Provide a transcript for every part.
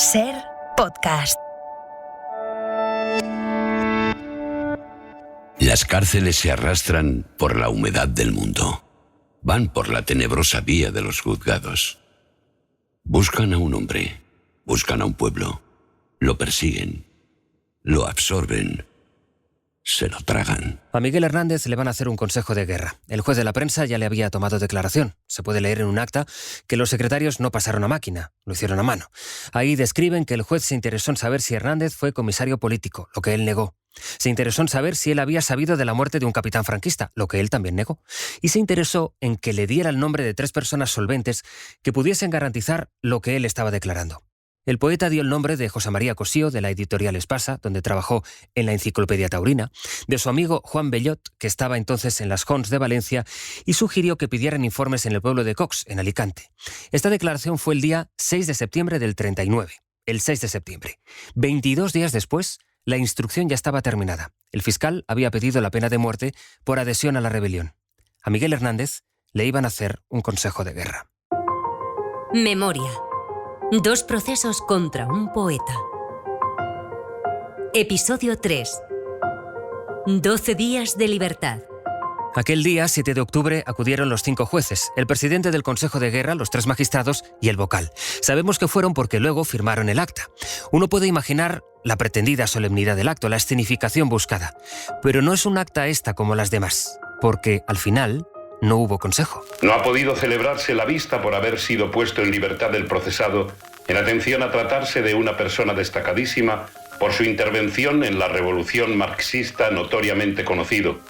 SER Podcast. Las cárceles se arrastran por la humedad del mundo. Van por la tenebrosa vía de los juzgados. Buscan a un hombre, buscan a un pueblo. Lo persiguen, lo absorben, se lo tragan. A Miguel Hernández le van a hacer un consejo de guerra. El juez de la prensa ya le había tomado declaración. Se puede leer en un acta que los secretarios no pasaron a máquina, lo hicieron a mano. Ahí describen que el juez se interesó en saber si Hernández fue comisario político, lo que él negó. Se interesó en saber si él había sabido de la muerte de un capitán franquista, lo que él también negó. Y se interesó en que le diera el nombre de 3 personas solventes que pudiesen garantizar lo que él estaba declarando. El poeta dio el nombre de José María Cosío, de la editorial Espasa, donde trabajó en la Enciclopedia Taurina, de su amigo Juan Bellot, que estaba entonces en las Jonts de Valencia, y sugirió que pidieran informes en el pueblo de Cox, en Alicante. Esta declaración fue el día 6 de septiembre del 39, el 6 de septiembre. 22 días después, la instrucción ya estaba terminada. El fiscal había pedido la pena de muerte por adhesión a la rebelión. A Miguel Hernández le iban a hacer un consejo de guerra. Memoria. 2 procesos contra un poeta. Episodio 3. 12 días de libertad. Aquel día, 7 de octubre, acudieron los 5 jueces, el presidente del Consejo de Guerra, los 3 magistrados y el vocal. Sabemos que fueron porque luego firmaron el acta. Uno puede imaginar la pretendida solemnidad del acto, la escenificación buscada. Pero no es un acta esta como las demás, porque al final no hubo consejo. No ha podido celebrarse la vista por haber sido puesto en libertad el procesado en atención a tratarse de una persona destacadísima por su intervención en la revolución marxista notoriamente conocido,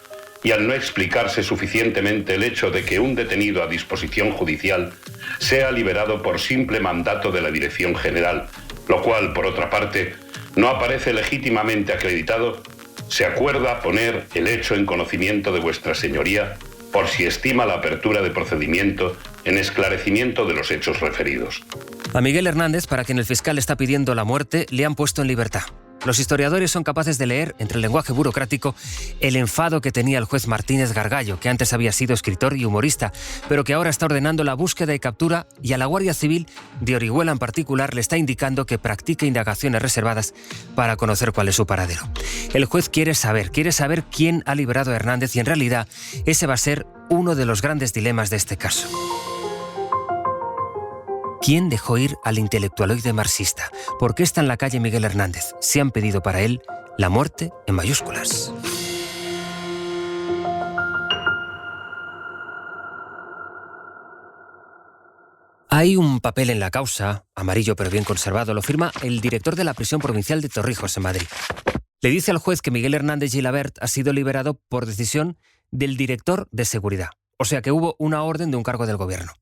y al no explicarse suficientemente el hecho de que un detenido a disposición judicial sea liberado por simple mandato de la Dirección General, lo cual, por otra parte, no aparece legítimamente acreditado, se acuerda poner el hecho en conocimiento de vuestra señoría por si estima la apertura de procedimiento en esclarecimiento de los hechos referidos. A Miguel Hernández, para quien el fiscal está pidiendo la muerte, le han puesto en libertad. Los historiadores son capaces de leer, entre el lenguaje burocrático, el enfado que tenía el juez Martínez Gargallo, que antes había sido escritor y humorista, pero que ahora está ordenando la búsqueda y captura, y a la Guardia Civil, de Orihuela en particular, le está indicando que practique indagaciones reservadas para conocer cuál es su paradero. El juez quiere saber quién ha liberado a Hernández, y en realidad ese va a ser uno de los grandes dilemas de este caso. ¿Quién dejó ir al intelectualoide marxista? ¿Por qué está en la calle Miguel Hernández? Se han pedido para él la muerte en mayúsculas. Hay un papel en la causa, amarillo pero bien conservado, lo firma el director de la prisión provincial de Torrijos, en Madrid. Le dice al juez que Miguel Hernández Gilabert ha sido liberado por decisión del director de seguridad. O sea que hubo una orden de un cargo del gobierno.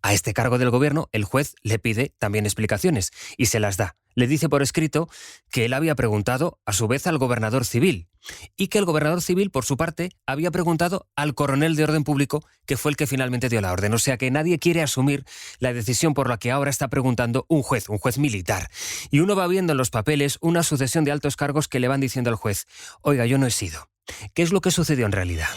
A este cargo del gobierno, el juez le pide también explicaciones y se las da. Le dice por escrito que él había preguntado a su vez al gobernador civil y que el gobernador civil, por su parte, había preguntado al coronel de orden público, que fue el que finalmente dio la orden. O sea que nadie quiere asumir la decisión por la que ahora está preguntando un juez militar. Y uno va viendo en los papeles una sucesión de altos cargos que le van diciendo al juez: oiga, yo no he sido. ¿Qué es lo que sucedió en realidad?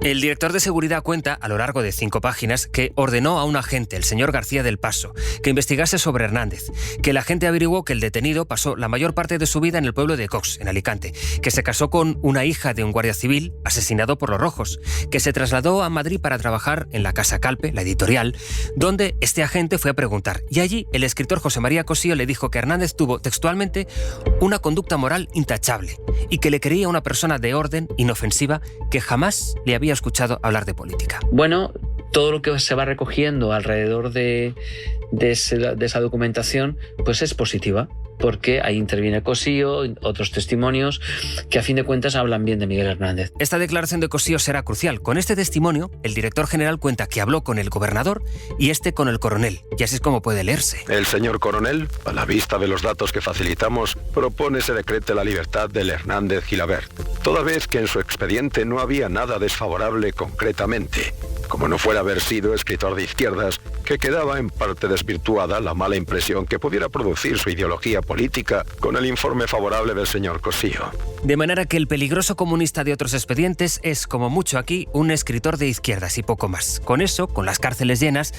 El director de seguridad cuenta, a lo largo de 5 páginas, que ordenó a un agente, el señor García del Paso, que investigase sobre Hernández, que el agente averiguó que el detenido pasó la mayor parte de su vida en el pueblo de Cox, en Alicante, que se casó con una hija de un guardia civil asesinado por los rojos, que se trasladó a Madrid para trabajar en la Casa Calpe, la editorial, donde este agente fue a preguntar. Y allí el escritor José María Cosío le dijo que Hernández tuvo textualmente una conducta moral intachable y que le creía una persona de orden, inofensiva, que jamás le había escuchado hablar de política. Bueno, todo lo que se va recogiendo alrededor de esa documentación pues es positiva, porque ahí interviene Cosío, otros testimonios que a fin de cuentas hablan bien de Miguel Hernández. Esta declaración de Cosío será crucial. Con este testimonio, el director general cuenta que habló con el gobernador y este con el coronel, y así es como puede leerse. El señor coronel, a la vista de los datos que facilitamos, propone se decrete la libertad del Hernández Gilabert, toda vez que en su expediente no había nada desfavorable concretamente. como no fuera haber sido escritor de izquierdas, que quedaba en parte desvirtuada la mala impresión que pudiera producir su ideología política con el informe favorable del señor Cossío. De manera que el peligroso comunista de otros expedientes es, como mucho aquí, un escritor de izquierdas y poco más. Con eso, con las cárceles llenas,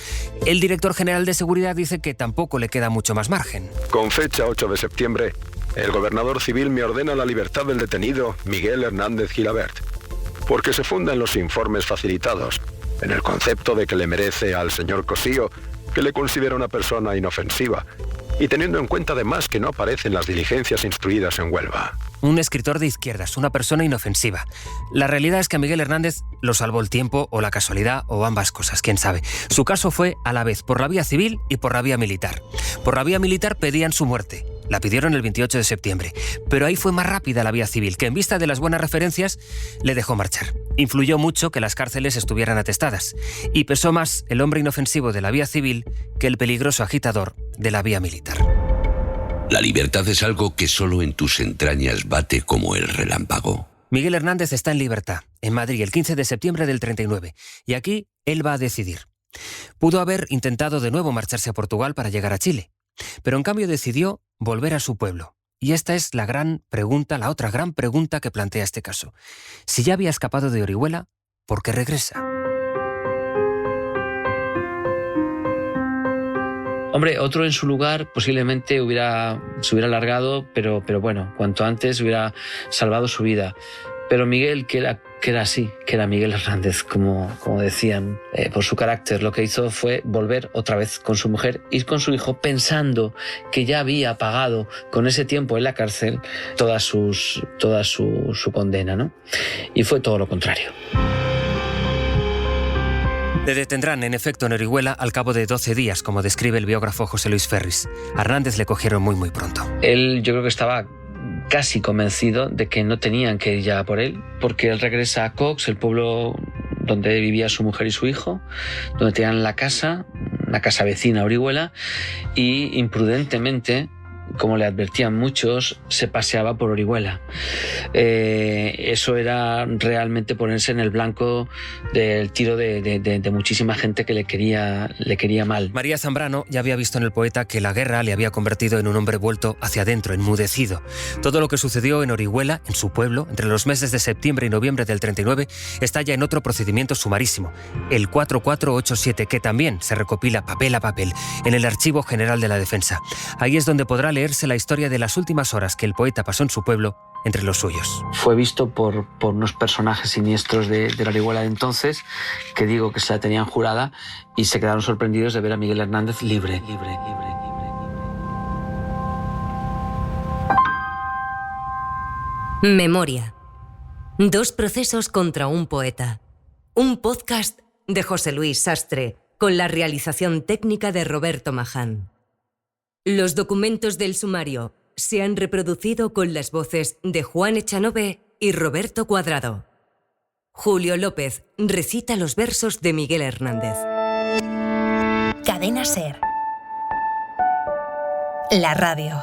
el director general de seguridad dice que tampoco le queda mucho más margen. Con fecha 8 de septiembre, el gobernador civil me ordena la libertad del detenido Miguel Hernández Gilabert, porque se funda en los informes facilitados, en el concepto de que le merece al señor Cossío, que le considera una persona inofensiva, y teniendo en cuenta además que no aparecen las diligencias instruidas en Huelva. Un escritor de izquierdas, una persona inofensiva. La realidad es que a Miguel Hernández lo salvó el tiempo o la casualidad o ambas cosas, quién sabe. Su caso fue a la vez por la vía civil y por la vía militar. Por la vía militar pedían su muerte. La pidieron el 28 de septiembre, pero ahí fue más rápida la vía civil, que en vista de las buenas referencias le dejó marchar. Influyó mucho que las cárceles estuvieran atestadas, y pesó más el hombre inofensivo de la vía civil que el peligroso agitador de la vía militar. La libertad es algo que solo en tus entrañas bate como el relámpago. Miguel Hernández está en libertad, en Madrid, el 15 de septiembre del 39, y aquí él va a decidir. Pudo haber intentado de nuevo marcharse a Portugal para llegar a Chile, pero en cambio decidió volver a su pueblo. Y esta es la gran pregunta, la otra gran pregunta que plantea este caso. Si ya había escapado de Orihuela, ¿por qué regresa? Hombre, otro en su lugar posiblemente se hubiera largado, pero bueno, cuanto antes hubiera salvado su vida. Pero Miguel, que era así, que era Miguel Hernández, como decían, por su carácter, lo que hizo fue volver otra vez con su mujer y con su hijo, pensando que ya había pagado con ese tiempo en la cárcel toda su condena, ¿no? Y fue todo lo contrario. Le detendrán, en efecto, en Orihuela al cabo de 12 días, como describe el biógrafo José Luis Ferris. A Hernández le cogieron muy, muy pronto. Él, yo creo que estaba casi convencido de que no tenían que ir ya por él, porque él regresa a Cox, el pueblo donde vivía su mujer y su hijo, donde tenían la casa, una casa vecina a Orihuela, y imprudentemente, como le advertían muchos, se paseaba por Orihuela. Eso era realmente ponerse en el blanco del tiro de muchísima gente que le quería mal. María Zambrano ya había visto en el poeta que la guerra le había convertido en un hombre vuelto hacia adentro, enmudecido. Todo lo que sucedió en Orihuela, en su pueblo, entre los meses de septiembre y noviembre del 39, está ya en otro procedimiento sumarísimo, el 4487, que también se recopila papel a papel en el Archivo General de la Defensa. Ahí es donde podrá leerse la historia de las últimas horas que el poeta pasó en su pueblo entre los suyos. Fue visto por unos personajes siniestros de la Orihuela de entonces, que digo que se la tenían jurada, y se quedaron sorprendidos de ver a Miguel Hernández libre. Memoria. 2 procesos contra un poeta. Un podcast de José Luis Sastre, con la realización técnica de Roberto Maján. Los documentos del sumario se han reproducido con las voces de Juan Echanove y Roberto Cuadrado. Julio López recita los versos de Miguel Hernández. Cadena SER. La radio.